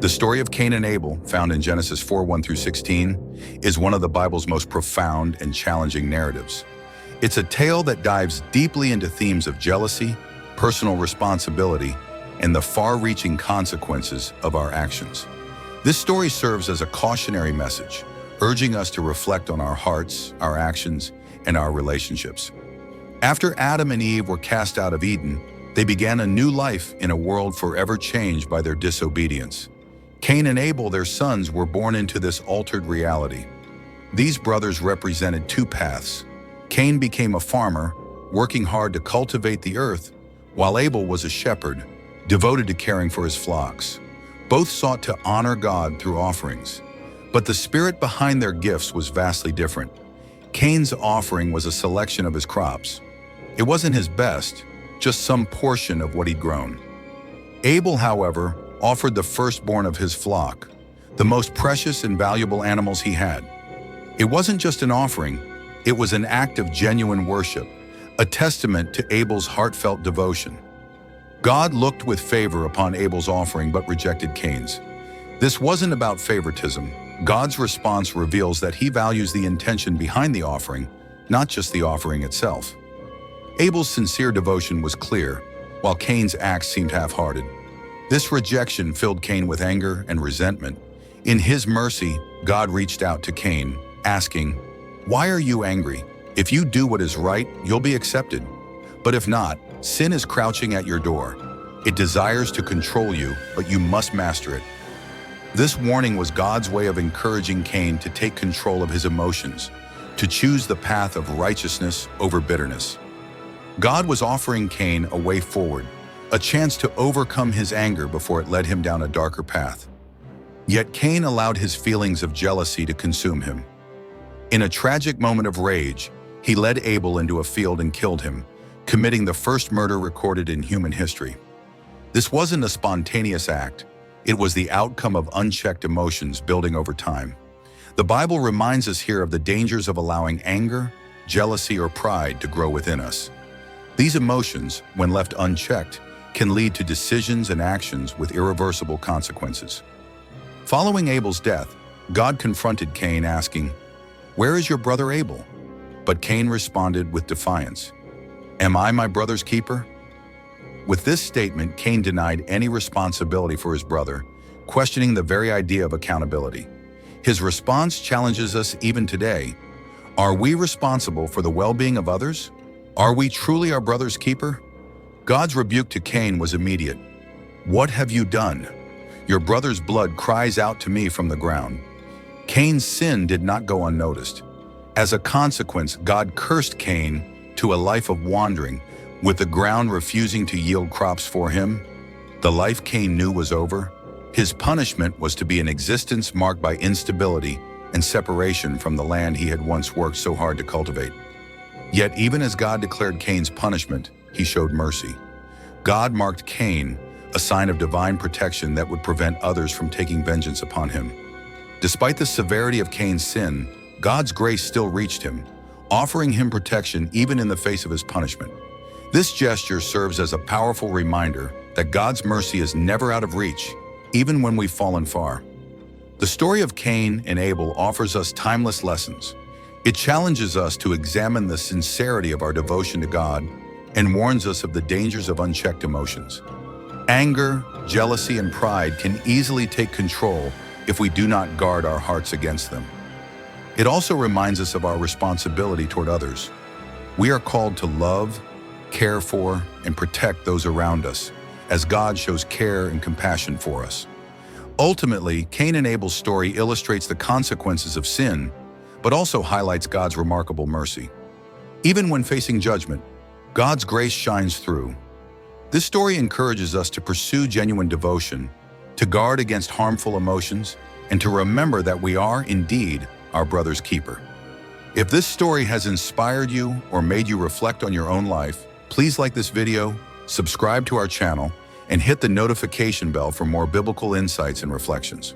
The story of Cain and Abel, found in Genesis 4:1 through 16, is one of the Bible's most profound and challenging narratives. It's a tale that dives deeply into themes of jealousy, personal responsibility, and the far-reaching consequences of our actions. This story serves as a cautionary message, urging us to reflect on our hearts, our actions, and our relationships. After Adam and Eve were cast out of Eden, they began a new life in a world forever changed by their disobedience. Cain and Abel, their sons, were born into this altered reality. These brothers represented two paths. Cain became a farmer, working hard to cultivate the earth, while Abel was a shepherd, devoted to caring for his flocks. Both sought to honor God through offerings, but the spirit behind their gifts was vastly different. Cain's offering was a selection of his crops. It wasn't his best, just some portion of what he'd grown. Abel, however, offered the firstborn of his flock, the most precious and valuable animals he had. It wasn't just an offering, it was an act of genuine worship, a testament to Abel's heartfelt devotion. God looked with favor upon Abel's offering but rejected Cain's. This wasn't about favoritism. God's response reveals that he values the intention behind the offering, not just the offering itself. Abel's sincere devotion was clear, while Cain's acts seemed half-hearted. This rejection filled Cain with anger and resentment. In his mercy, God reached out to Cain, asking, "Why are you angry? If you do what is right, you'll be accepted. But if not, sin is crouching at your door. It desires to control you, but you must master it." This warning was God's way of encouraging Cain to take control of his emotions, to choose the path of righteousness over bitterness. God was offering Cain a way forward, a chance to overcome his anger before it led him down a darker path. Yet Cain allowed his feelings of jealousy to consume him. In a tragic moment of rage, he led Abel into a field and killed him, committing the first murder recorded in human history. This wasn't a spontaneous act. It was the outcome of unchecked emotions building over time. The Bible reminds us here of the dangers of allowing anger, jealousy, or pride to grow within us. These emotions, when left unchecked, can lead to decisions and actions with irreversible consequences. Following Abel's death, God confronted Cain, asking, "Where is your brother Abel?" But Cain responded with defiance, "Am I my brother's keeper?" With this statement, Cain denied any responsibility for his brother, questioning the very idea of accountability. His response challenges us even today. Are we responsible for the well-being of others? Are we truly our brother's keeper? God's rebuke to Cain was immediate. "What have you done? Your brother's blood cries out to me from the ground." Cain's sin did not go unnoticed. As a consequence, God cursed Cain to a life of wandering, with the ground refusing to yield crops for him. The life Cain knew was over. His punishment was to be an existence marked by instability and separation from the land he had once worked so hard to cultivate. Yet even as God declared Cain's punishment, he showed mercy. God marked Cain, a sign of divine protection that would prevent others from taking vengeance upon him. Despite the severity of Cain's sin, God's grace still reached him, offering him protection even in the face of his punishment. This gesture serves as a powerful reminder that God's mercy is never out of reach, even when we've fallen far. The story of Cain and Abel offers us timeless lessons. It challenges us to examine the sincerity of our devotion to God and warns us of the dangers of unchecked emotions. Anger, jealousy, and pride can easily take control if we do not guard our hearts against them. It also reminds us of our responsibility toward others. We are called to love, care for, and protect those around us, as God shows care and compassion for us. Ultimately, Cain and Abel's story illustrates the consequences of sin, but also highlights God's remarkable mercy. Even when facing judgment, God's grace shines through. This story encourages us to pursue genuine devotion, to guard against harmful emotions, and to remember that we are indeed our brother's keeper. If this story has inspired you or made you reflect on your own life, please like this video, subscribe to our channel, and hit the notification bell for more biblical insights and reflections.